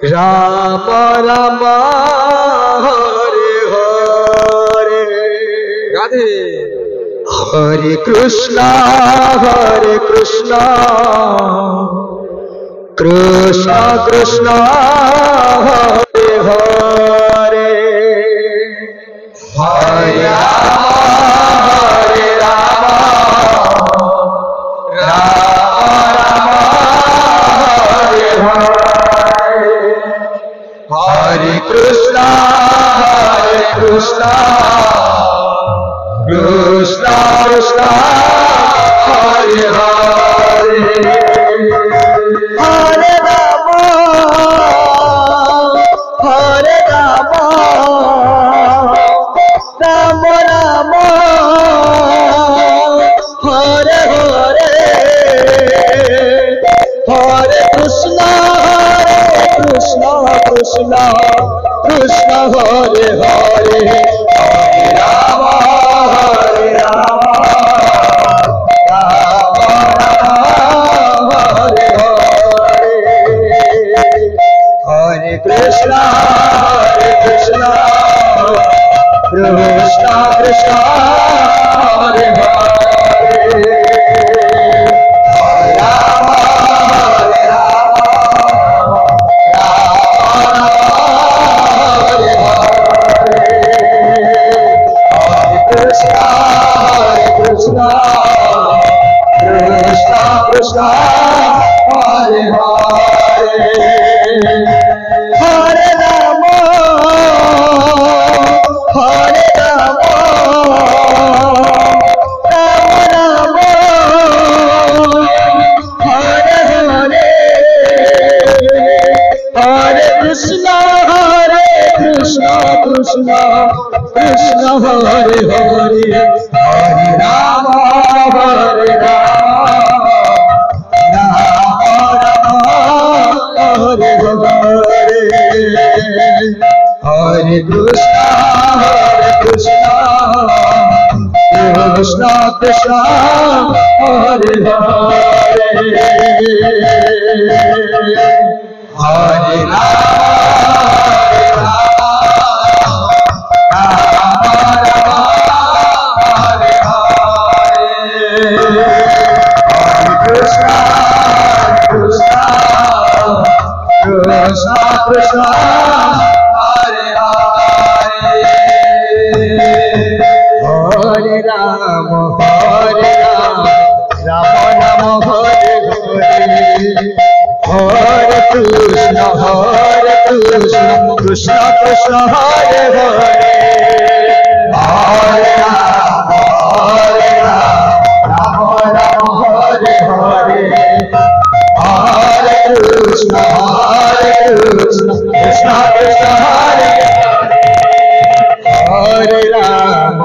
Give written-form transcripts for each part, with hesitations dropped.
Ram Ram Hare Hare Radhe Hare Krishna Krishna Krishna Hare Hare Hare Ram Ram Hare Hare Hare Krishna Krishna Krishna Hare Hare Hare Ram Ram Ram Hare Hare Hare Krishna Krishna Krishna Hare Hare Hare Ram Ram Hare Hare Hare Krishna Krishna Krishna Hare Hare Ram Hare Hare Krishna Krishna Krishna Hare Hare Hare Ram Ram Hare Hare Hare Krishna Krishna Krishna Hare Hare Hare Ram Hare Krishna Krishna Hare Hare Hare Krishna Krishna Hare Hare Hare Ram Ram Ram Hare Hare Hare Krishna Krishna Krishna Hare Hare Hare Ram Ram Ram Hare Hare Hare Krishna Krishna Krishna Hare Hare Ram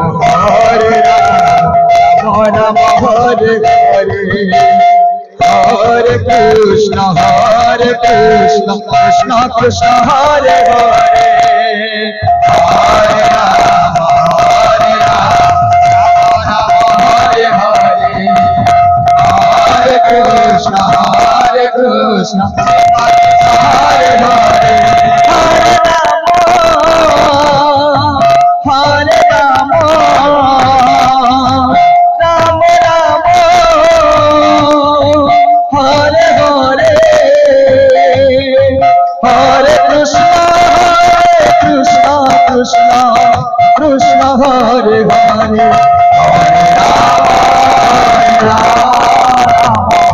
Ram Hare Hare Hare Krishna Krishna Krishna Hare Hare Hare Ram Hare Hare Hare Krishna Hare Hare Hare Ram Ram Hare Hare Hare Krishna Krishna Hare Hare Hare Ram Hare Hare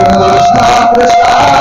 Krishna Krishna